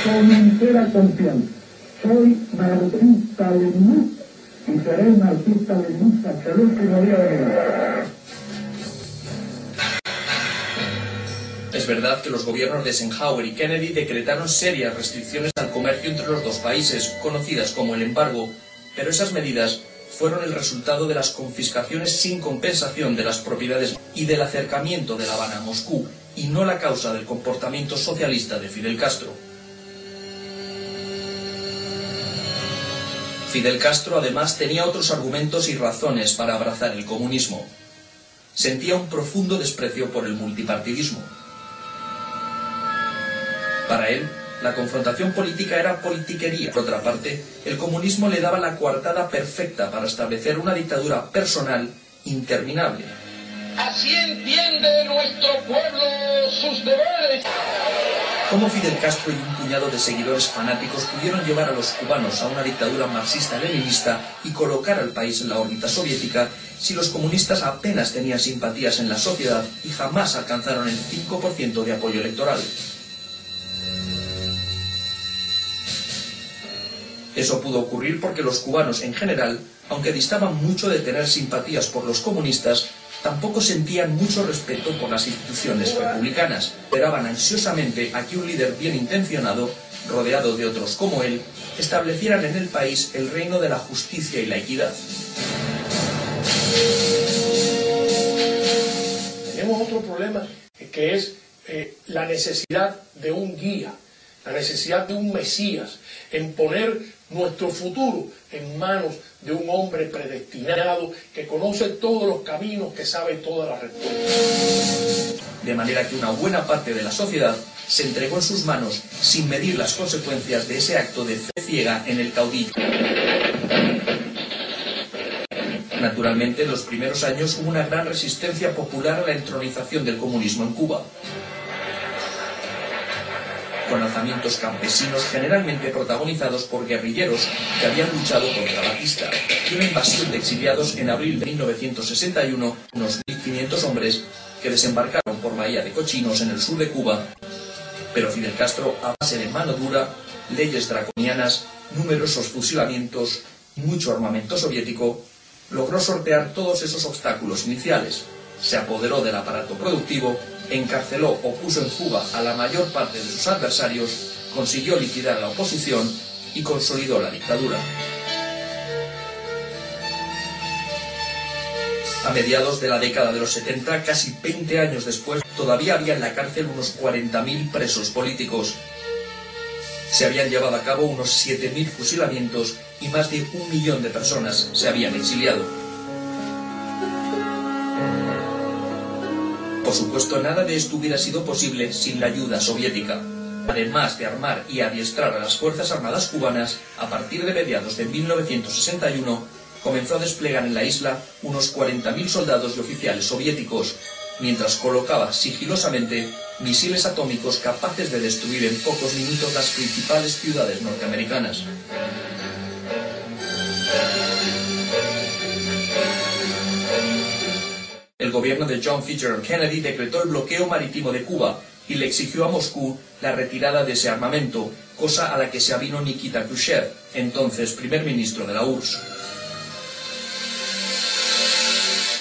con entera confianza. Soy marxista-leninista y seré marxista-leninista hasta el último día de mi vida. Es verdad que los gobiernos de Eisenhower y Kennedy decretaron serias restricciones al comercio entre los dos países, conocidas como el embargo, pero esas medidas fueron el resultado de las confiscaciones sin compensación de las propiedades y del acercamiento de La Habana a Moscú, y no la causa del comportamiento socialista de Fidel Castro. Fidel Castro además tenía otros argumentos y razones para abrazar el comunismo. Sentía un profundo desprecio por el multipartidismo. Para él, la confrontación política era politiquería. Por otra parte, el comunismo le daba la coartada perfecta para establecer una dictadura personal interminable. Así entiende nuestro pueblo sus deberes. ¿Cómo Fidel Castro y un puñado de seguidores fanáticos pudieron llevar a los cubanos a una dictadura marxista-leninista y colocar al país en la órbita soviética si los comunistas apenas tenían simpatías en la sociedad y jamás alcanzaron el 5% de apoyo electoral? Eso pudo ocurrir porque los cubanos en general, aunque distaban mucho de tener simpatías por los comunistas, tampoco sentían mucho respeto por las instituciones republicanas. Esperaban ansiosamente a que un líder bien intencionado, rodeado de otros como él, establecieran en el país el reino de la justicia y la equidad. Tenemos otro problema que es la necesidad de un guía, la necesidad de un Mesías, en poner nuestro futuro en manos de un hombre predestinado que conoce todos los caminos, que sabe todas las respuestas. De manera que una buena parte de la sociedad se entregó en sus manos sin medir las consecuencias de ese acto de fe ciega en el caudillo. Naturalmente, en los primeros años hubo una gran resistencia popular a la entronización del comunismo en Cuba, con alzamientos campesinos generalmente protagonizados por guerrilleros que habían luchado contra Batista, y una invasión de exiliados en abril de 1961, unos 1.500 hombres que desembarcaron por Bahía de Cochinos en el sur de Cuba. Pero Fidel Castro, a base de mano dura, leyes draconianas, numerosos fusilamientos, mucho armamento soviético, logró sortear todos esos obstáculos iniciales. Se apoderó del aparato productivo, encarceló o puso en fuga a la mayor parte de sus adversarios, consiguió liquidar a la oposición y consolidó la dictadura. A mediados de la década de los 70, casi 20 años después, todavía había en la cárcel unos 40.000 presos políticos. Se habían llevado a cabo unos 7.000 fusilamientos y más de 1 millón de personas se habían exiliado. Por supuesto, nada de esto hubiera sido posible sin la ayuda soviética. Además de armar y adiestrar a las Fuerzas Armadas cubanas, a partir de mediados de 1961, comenzó a desplegar en la isla unos 40.000 soldados y oficiales soviéticos, mientras colocaba sigilosamente misiles atómicos capaces de destruir en pocos minutos las principales ciudades norteamericanas. El gobierno de John Fitzgerald Kennedy decretó el bloqueo marítimo de Cuba y le exigió a Moscú la retirada de ese armamento, cosa a la que se avino Nikita Khrushchev, entonces primer ministro de la URSS.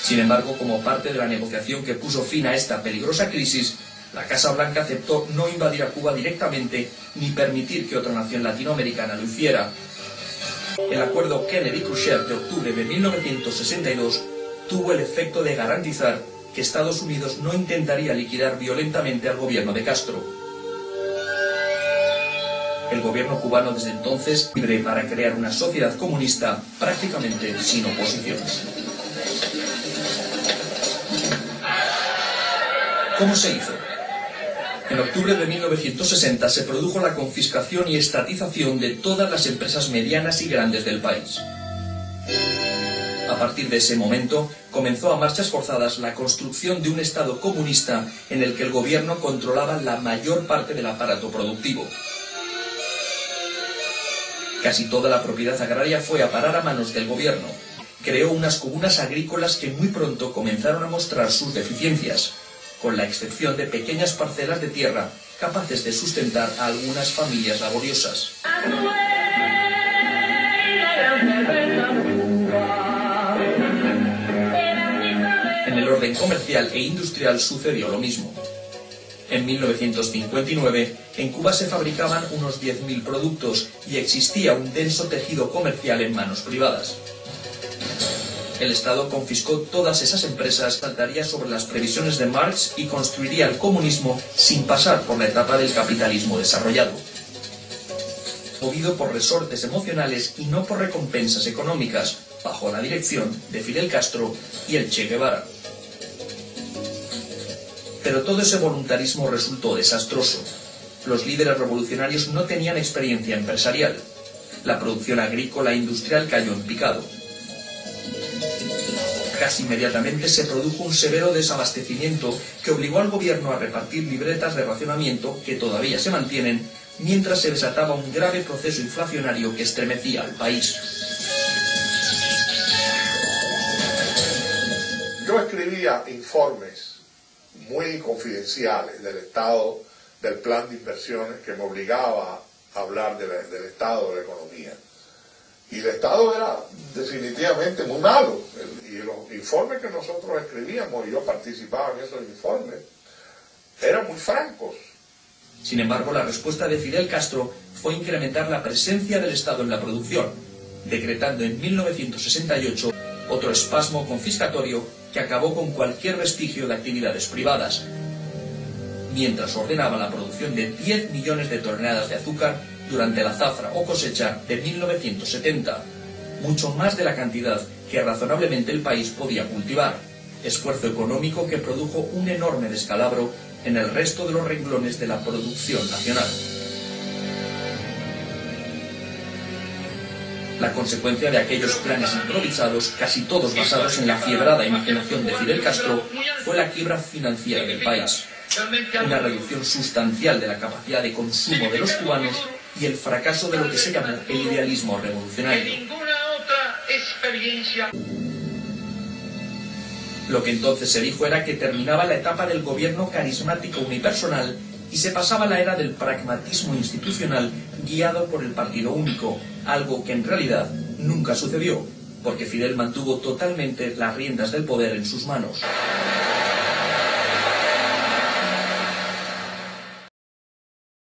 Sin embargo, como parte de la negociación que puso fin a esta peligrosa crisis, la Casa Blanca aceptó no invadir a Cuba directamente ni permitir que otra nación latinoamericana lo hiciera. El acuerdo Kennedy-Khrushchev de octubre de 1962 tuvo el efecto de garantizar que Estados Unidos no intentaría liquidar violentamente al gobierno de Castro. El gobierno cubano desde entonces libre para crear una sociedad comunista prácticamente sin oposiciones. ¿Cómo se hizo? En octubre de 1960 se produjo la confiscación y estatización de todas las empresas medianas y grandes del país. A partir de ese momento, comenzó a marchas forzadas la construcción de un Estado comunista en el que el gobierno controlaba la mayor parte del aparato productivo. Casi toda la propiedad agraria fue a parar a manos del gobierno. Creó unas comunas agrícolas que muy pronto comenzaron a mostrar sus deficiencias. con la excepción de pequeñas parcelas de tierra capaces de sustentar a algunas familias laboriosas. En el orden comercial e industrial sucedió lo mismo. En 1959, en Cuba se fabricaban unos 10.000 productos y existía un denso tejido comercial en manos privadas. El Estado confiscó todas esas empresas, saltaría sobre las previsiones de Marx y construiría el comunismo sin pasar por la etapa del capitalismo desarrollado. Movido por resortes emocionales y no por recompensas económicas, bajo la dirección de Fidel Castro y el Che Guevara. Pero todo ese voluntarismo resultó desastroso. Los líderes revolucionarios no tenían experiencia empresarial. La producción agrícola e industrial cayó en picado. Casi inmediatamente se produjo un severo desabastecimiento que obligó al gobierno a repartir libretas de racionamiento que todavía se mantienen, mientras se desataba un grave proceso inflacionario que estremecía al país. Yo escribía informes muy confidenciales del estado del plan de inversiones que me obligaba a hablar del estado de la economía. Y el estado era definitivamente muy malo. Y los informes que nosotros escribíamos, y yo participaba en esos informes, eran muy francos. Sin embargo, la respuesta de Fidel Castro fue incrementar la presencia del Estado en la producción, decretando en 1968 otro espasmo confiscatorio que acabó con cualquier vestigio de actividades privadas, mientras ordenaba la producción de 10 millones de toneladas de azúcar durante la zafra o cosecha de 1970, mucho más de la cantidad que razonablemente el país podía cultivar, esfuerzo económico que produjo un enorme descalabro en el resto de los renglones de la producción nacional. La consecuencia de aquellos planes improvisados, casi todos basados en la fiebrada imaginación de Fidel Castro, fue la quiebra financiera del país, una reducción sustancial de la capacidad de consumo de los cubanos y el fracaso de lo que se llamó el idealismo revolucionario. Lo que entonces se dijo era que terminaba la etapa del gobierno carismático unipersonal y se pasaba la era del pragmatismo institucional guiado por el partido único, algo que en realidad nunca sucedió, porque Fidel mantuvo totalmente las riendas del poder en sus manos.